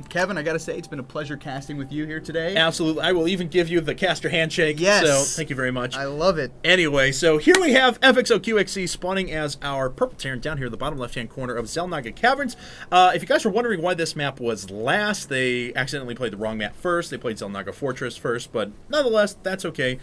Kevin, I got to say, it's been a pleasure casting with you here today. Absolutely. I will even give you the caster handshake. Yes. So thank you very much. I love it. Anyway, so here we have FXO QXC spawning as our purple Terran down here in the bottom left-hand corner of Xel'Naga Caverns. If you guys were wondering why this map was last, they accidentally played the wrong map first. They played Xel'Naga Fortress first, but nonetheless, that's okay.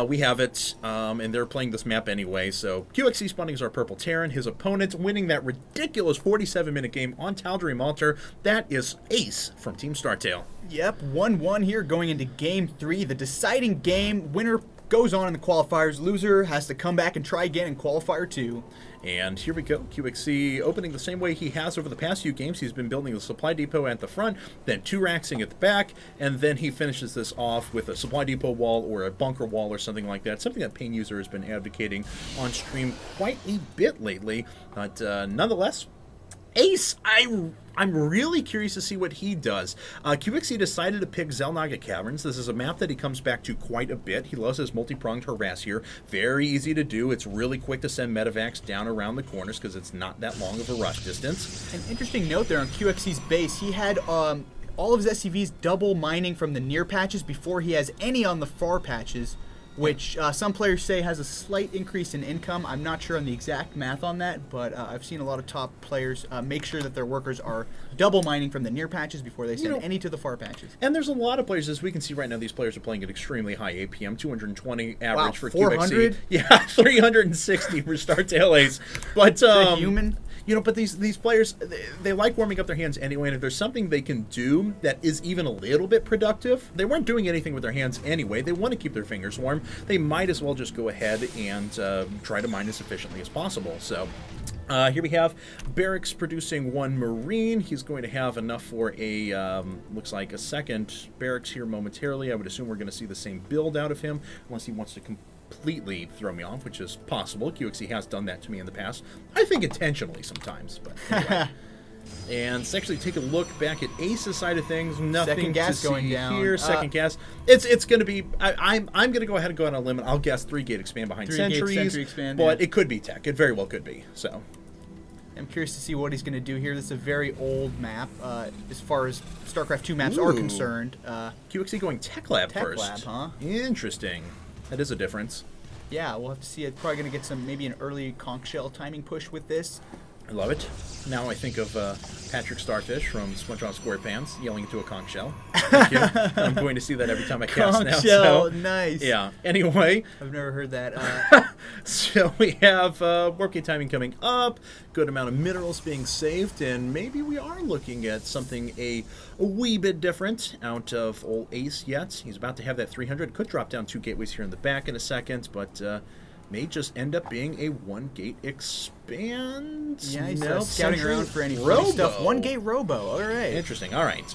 We have it, and they're playing this map anyway. So QXC spawning as our purple Terran. His opponent winning that ridiculous 47-minute game on Tal'Darim Altar. That is Ace from Team Startail. Yep, 1-1 here going into Game 3. The deciding game. Winner goes on in the qualifiers. Loser has to come back and try again in Qualifier 2. And here we go. QXC opening the same way he has over the past few games. He's been building the supply depot at the front, then 2-raxing at the back, and then he finishes this off with a supply depot wall or a bunker wall or something like that. Something that Pain User has been advocating on stream quite a bit lately. But nonetheless, Ace, I'm really curious to see what he does. QXC decided to pick Xel'Naga Caverns. This is a map that he comes back to quite a bit. He loves his multi-pronged harass here. Very easy to do. It's really quick to send medevacs down around the corners because it's not that long of a rush distance. An interesting note there on QXC's base. He had all of his SCVs double mining from the near patches before he has any on the far patches, which some players say has a slight increase in income. I'm not sure on the exact math on that, but I've seen a lot of top players make sure that their workers are double mining from the near patches before they send any to the far patches. And there's a lot of players, as we can see right now, these players are playing at extremely high APM, 220 average wow, for 400? QXC. Yeah, 360 for Startail Ace. But human. But these players, they like warming up their hands anyway, and if there's something they can do that is even a little bit productive, they weren't doing anything with their hands anyway. They want to keep their fingers warm. They might as well just go ahead and try to mine as efficiently as possible. So here we have Barracks producing 1 Marine. He's going to have enough for a, looks like a second Barracks here momentarily. I would assume we're going to see the same build out of him, unless he wants to completely throw me off, which is possible. QXC has done that to me in the past. I think intentionally sometimes, but anyway. And let's actually take a look back at Ace's side of things. Nothing second gas to going see down. here. Second gas. It's going to be. I'm going to go ahead and go on a limb. I'll guess 3-gate expand behind sentries, expand, but it could be tech. It very well could be. So. I'm curious to see what he's going to do here. This is a very old map as far as StarCraft 2 maps are concerned. QXC going Tech Lab first. Tech Lab, huh? Interesting. That is a difference. Yeah, we'll have to see. It's probably going to get maybe an early conch shell timing push with this. I love it. Now I think of Patrick Starfish from SpongeBob SquarePants yelling into a conch shell. Thank you. I'm going to see that every time I cast now. Conch shell, so, nice. Yeah. Anyway. I've never heard that. So we have warp gate timing coming up, good amount of minerals being saved, and maybe we are looking at something a wee bit different out of old Ace yet. He's about to have that 300. Could drop down 2 gateways here in the back in a second, but may just end up being a 1-gate expand. Yeah, he's scouting around for any funny stuff. 1-gate robo. All right. Interesting. All right.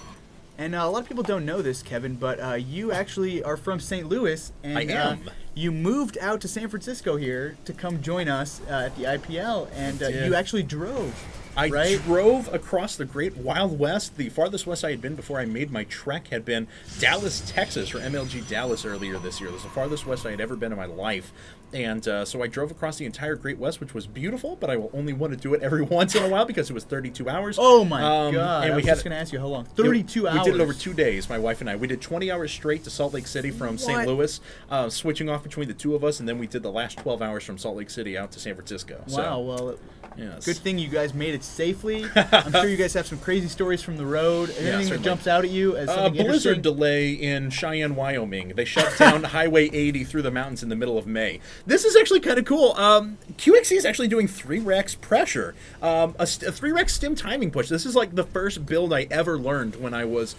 And a lot of people don't know this, Kevin, but you actually are from St. Louis. And, I am. You moved out to San Francisco here to come join us at the IPL, and you actually drove. I right? drove across the Great Wild West. The farthest west I had been before I made my trek had been Dallas, Texas, for MLG Dallas earlier this year. It was the farthest west I had ever been in my life. And so I drove across the entire Great West, which was beautiful, but I will only want to do it every once in a while because it was 32 hours. Oh, my God. And I was just going to ask you how long. 32 hours. We did it over 2 days, my wife and I. We did 20 hours straight to Salt Lake City from St. Louis, switching off between the two of us, and then we did the last 12 hours from Salt Lake City out to San Francisco. Wow, so, well, yes. Good thing you guys made it safely. I'm sure you guys have some crazy stories from the road. Anything that jumps out at you as something blizzard delay in Cheyenne, Wyoming. They shut down Highway 80 through the mountains in the middle of May. This is actually kind of cool. QXC is actually doing 3-Rex pressure. A 3-Rex stim timing push. This is like the first build I ever learned when I was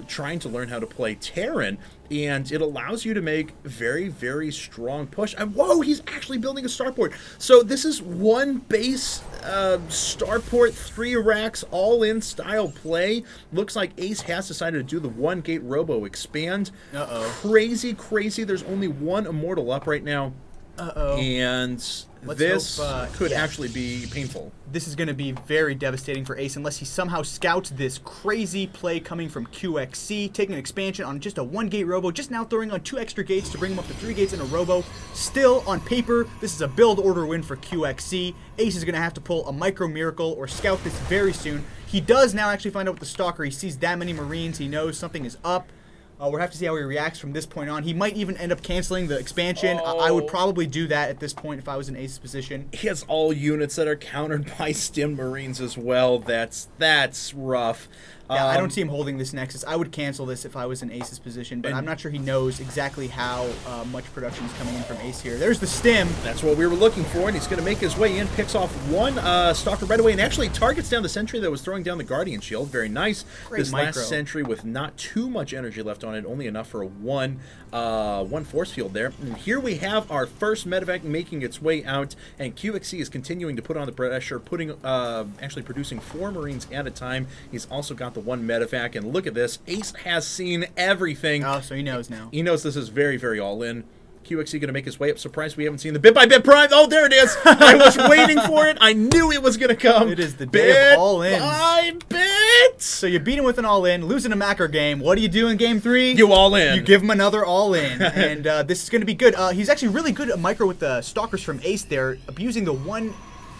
trying to learn how to play Terran. And it allows you to make very, very strong push. And whoa, he's actually building a starport. So this is one base starport, 3 racks, all-in style play. Looks like Ace has decided to do the 1-gate robo expand. Uh-oh. Crazy, crazy. There's only one immortal up right now. Uh-oh. And Let's this hope, could yeah. actually be painful. This is going to be very devastating for Ace unless he somehow scouts this crazy play coming from QXC, taking an expansion on just a 1-gate robo, just now throwing on 2 extra gates to bring him up to 3 gates in a robo. Still, on paper, this is a build order win for QXC. Ace is going to have to pull a micro miracle or scout this very soon. He does now actually find out with the Stalker. He sees that many Marines. He knows something is up. We'll have to see how he reacts from this point on. He might even end up canceling the expansion. I would probably do that at this point if I was in Ace's position. He has all units that are countered by Stim Marines as well. That's rough. Yeah, I don't see him holding this Nexus. I would cancel this if I was in Ace's position, but I'm not sure he knows exactly how much production is coming in from Ace here. There's the Stim. That's what we were looking for, and he's going to make his way in, picks off one Stalker right away, and actually targets down the sentry that was throwing down the Guardian Shield. Very nice. Great this micro. last sentry with not too much energy left on it, only enough for a one force field there. And here we have our first medevac making its way out, and QXC is continuing to put on the pressure, actually producing 4 Marines at a time. He's also got the one medevac, and look at this. Ace has seen everything. Oh, so he knows now. He knows this is very, very all in. QXC going to make his way up. Surprised we haven't seen the bit-by-bit prime. Oh, there it is. I was waiting for it. I knew it was going to come. It is the day of all-ins. Bit-by-bit. So you beat him with an all-in, losing a macro game. What do you do in game 3? You all in. You give him another all-in, and this is going to be good. He's actually really good at micro with the Stalkers from Ace there, abusing the one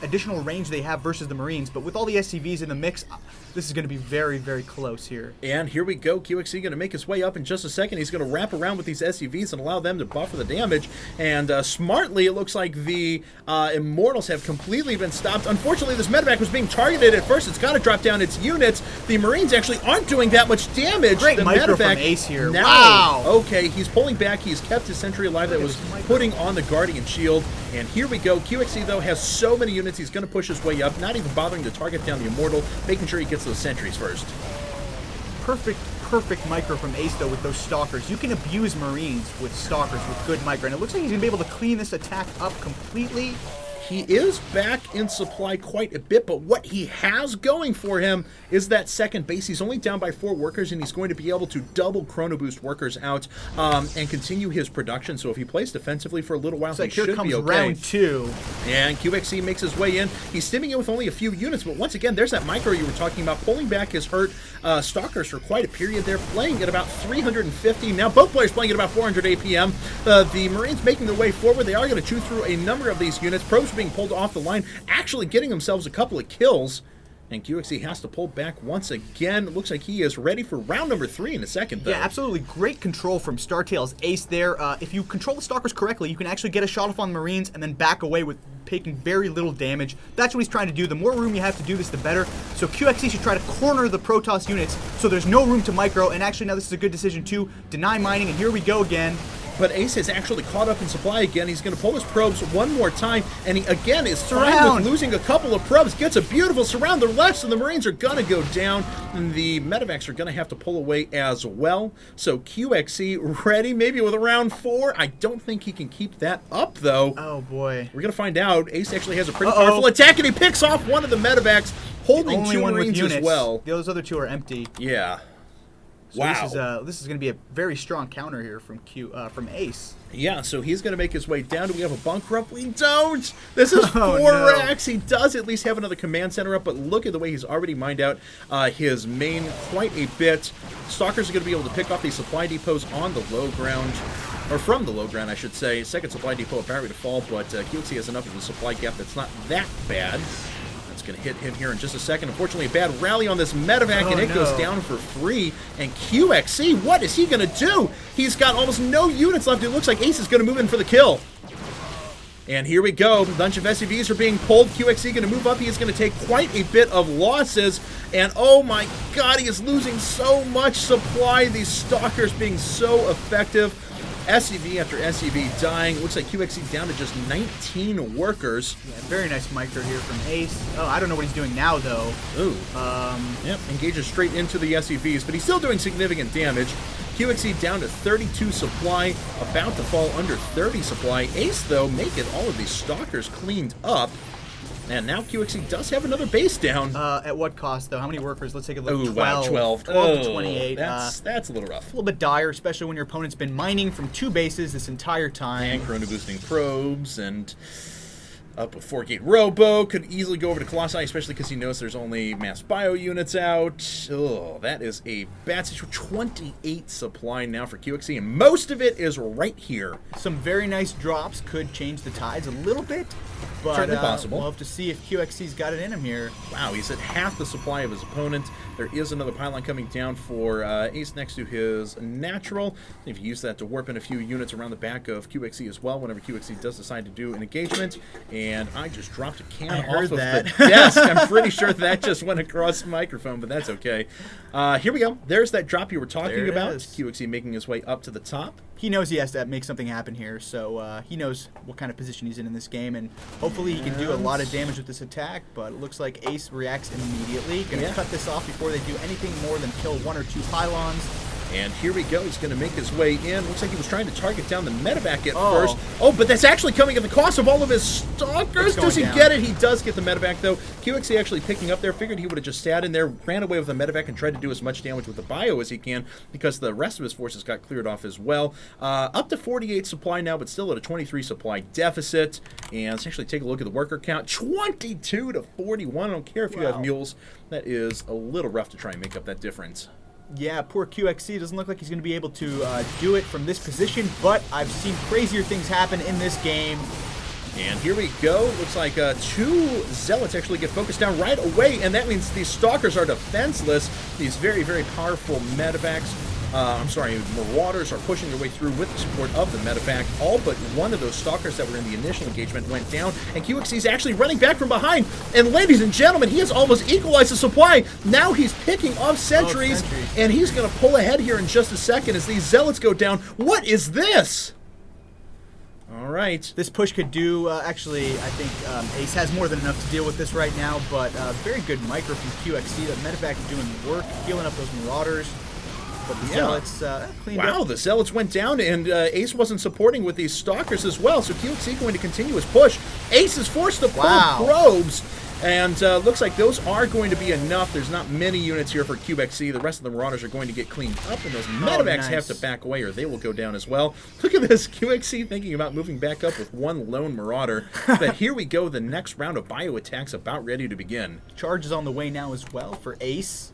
additional range they have versus the Marines, but with all the SCVs in the mix, this is going to be very, very close here. And here we go. QXC going to make his way up in just a second. He's going to wrap around with these SCVs and allow them to buffer the damage. And smartly, it looks like the Immortals have completely been stopped. Unfortunately, this medevac was being targeted at first. It's got to drop down its units. The Marines actually aren't doing that much damage. Great the micro medevac from Ace here. Now, wow. Okay, he's pulling back. He's kept his sentry alive that was putting on the Guardian Shield. And here we go. QXC, though, has so many units. He's going to push his way up, not even bothering to target down the Immortal, making sure he gets those sentries first. Perfect micro from Ace, though, with those Stalkers. You can abuse Marines with Stalkers with good micro, and it looks like he's going to be able to clean this attack up completely. He is back in supply quite a bit, but what he has going for him is that second base. He's only down by 4 workers, and he's going to be able to double Chrono Boost workers out and continue his production. So if he plays defensively for a little while, he should be okay. Here comes round 2. And QXC makes his way in. He's stimming it with only a few units, but once again, there's that micro you were talking about, pulling back his hurt Stalkers for quite a period there, playing at about 350. Now both players playing at about 400 APM. The Marines making their way forward. They are going to chew through a number of these units. Probes being pulled off the line, actually getting themselves a couple of kills. And QXC has to pull back once again. Looks like he is ready for round number 3 in a second, though. Yeah, absolutely. Great control from StarTale's Ace there. If you control the Stalkers correctly, you can actually get a shot off on the Marines and then back away with taking very little damage. That's what he's trying to do. The more room you have to do this, the better. So QXC should try to corner the Protoss units so there's no room to micro. And actually, now this is a good decision, too. Deny mining, and here we go again. But Ace has actually caught up in supply again. He's going to pull his probes one more time, and he again is fine with losing a couple of probes. Gets a beautiful surround. The rest of the Marines are going to go down, and the medevacs are going to have to pull away as well. So QXC ready, maybe with a round 4. I don't think he can keep that up, though. Oh, boy. We're going to find out. Ace actually has a pretty powerful attack, and he picks off one of the medevacs, holding only 2 one Marines with units as well. Those other 2 are empty. Yeah. So wow. This is going to be a very strong counter here from Ace. Yeah, so he's going to make his way down. Do we have a bunker up? We don't! This is 4 racks. He does at least have another command center up, but look at the way he's already mined out his main quite a bit. Stalkers are going to be able to pick off these supply depots on the low ground. Or from the low ground, I should say. Second supply depot apparently to fall, but QXC has enough of a supply gap that's not that bad. Going to hit him here in just a second. Unfortunately, a bad rally on this medevac, and it goes down for free. And QXC, what is he going to do? He's got almost no units left. It looks like Ace is going to move in for the kill. And here we go. A bunch of SCVs are being pulled. QXC going to move up. He is going to take quite a bit of losses. And oh my god, he is losing so much supply. These Stalkers being so effective. SCV after SCV dying. Looks like QXC down to just 19 workers. Yeah, very nice micro here from Ace. Oh, I don't know what he's doing now, though. Ooh. Yep, engages straight into the SCVs, but he's still doing significant damage. QXC down to 32 supply, about to fall under 30 supply. Ace, though, making all of these Stalkers cleaned up. And now QXE does have another base down. At what cost, though? How many workers? Let's take a look. Oh, wow, 12. 12 to 28. That's a little rough. A little bit dire, especially when your opponent's been mining from 2 bases this entire time. And Corona boosting probes, and up with 4-gate Robo. Could easily go over to Colossi, especially because he knows there's only mass bio units out. Oh, that is a bad situation. 28 supply now for QXE, and most of it is right here. Some very nice drops could change the tides a little bit, but Certainly possible. We'll have to see if QXC's got it in him here. Wow, he's at half the supply of his opponent. There is another pylon coming down for Ace next to his natural. If you use that to warp in a few units around the back of QXE as well, whenever QXE does decide to do an engagement. And I just dropped a can off of the desk. I'm pretty sure that just went across the microphone, but that's okay. Here we go. There's that drop you were talking about. QXE making his way up to the top. He knows he has to make something happen here, so he knows what kind of position he's in this game, and hopefully he can do a lot of damage with this attack, but it looks like Ace reacts immediately. Gonna cut this off before they do anything more than kill 1 or 2 pylons. And here we go. He's going to make his way in. Looks like he was trying to target down the medevac at first. Oh, but that's actually coming at the cost of all of his stalkers. Does he get it? He does get the medevac, though. QXE actually picking up there. Figured he would have just sat in there, ran away with the medevac, and tried to do as much damage with the bio as he can because the rest of his forces got cleared off as well. Up to 48 supply now, but still at a 23 supply deficit. And let's actually take a look at the worker count. 22 to 41. I don't care if you have mules. That is a little rough to try and make up that difference. Yeah, poor QXC doesn't look like he's going to be able to do it from this position, but I've seen crazier things happen in this game. And here we go. Looks like 2 Zealots actually get focused down right away, and that means these Stalkers are defenseless. These very, very powerful medevacs. Marauders are pushing their way through with the support of the medevac. All but one of those Stalkers that were in the initial engagement went down, and QXC is actually running back from behind. And ladies and gentlemen, he has almost equalized the supply. Now he's picking off sentries, and he's going to pull ahead here in just a second as these Zealots go down. What is this? All right. This push could do, actually, I think Ace has more than enough to deal with this right now, but very good micro from QXC. The medevac is doing work, healing up those Marauders. But the Zealots cleaned up. Wow, the Zealots went down, and Ace wasn't supporting with these Stalkers as well, so QXC going to continue his push. Ace is forced to pull probes, and looks like those are going to be enough. There's not many units here for QXC. The rest of the Marauders are going to get cleaned up, and those medevacs have to back away or they will go down as well. Look at this, QXC thinking about moving back up with 1 lone Marauder. But here we go, the next round of bio attacks about ready to begin. Charge is on the way now as well for Ace.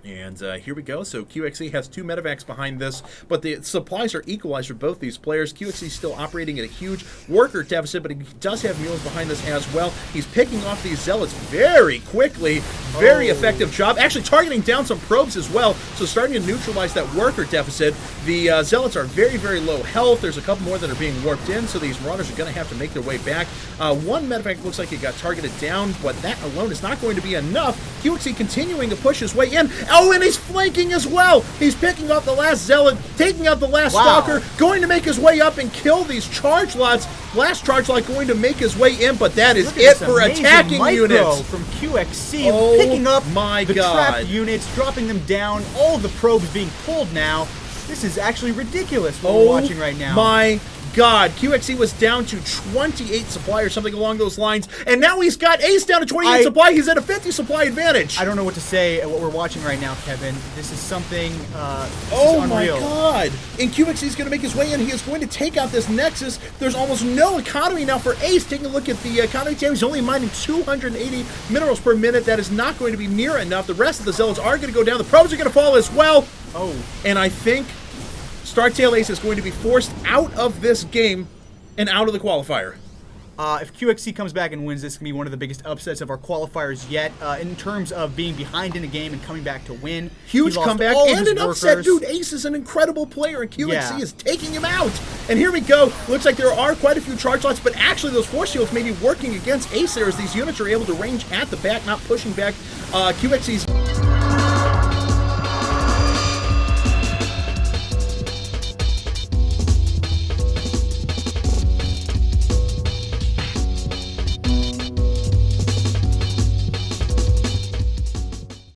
And here we go. So QXE has 2 medevacs behind this, but the supplies are equalized for both these players. QXE still operating at a huge worker deficit, but he does have mules behind this as well. He's picking off these Zealots very quickly. Very effective job. Actually targeting down some probes as well, so starting to neutralize that worker deficit. The Zealots are very, very low health. There's a couple more that are being warped in, so these Marauders are going to have to make their way back. 1 medevac looks like it got targeted down, but that alone is not going to be enough. QXE continuing to push his way in. Oh, and he's flanking as well. He's picking up the last Zealot, taking out the last Stalker, going to make his way up and kill these charge lots. Last charge lot going to make his way in, but that is it for attacking units. From QXC, picking up the trapped units, dropping them down, all of the probes being pulled now. This is actually ridiculous what we're watching right now. My God, QXE was down to 28 supply or something along those lines, and now he's got Ace down to 28 supply. He's at a 50 supply advantage. I don't know what to say at what we're watching right now, Kevin. This is something oh my God. And QXE's going to make his way in. He is going to take out this Nexus. There's almost no economy now for Ace. Taking a look at the economy tab, he's only mining 280 minerals per minute. That is not going to be near enough. The rest of the Zealots are going to go down. The probes are going to fall as well. And I think Startail Ace is going to be forced out of this game and out of the qualifier. If QXC comes back and wins, this can be one of the biggest upsets of our qualifiers yet, in terms of being behind in a game and coming back to win. Huge comeback and an upset. Dude, Ace is an incredible player, and QXC is taking him out. And here we go. Looks like there are quite a few charge lots, but actually those force shields may be working against Ace there as these units are able to range at the back, not pushing back QXC's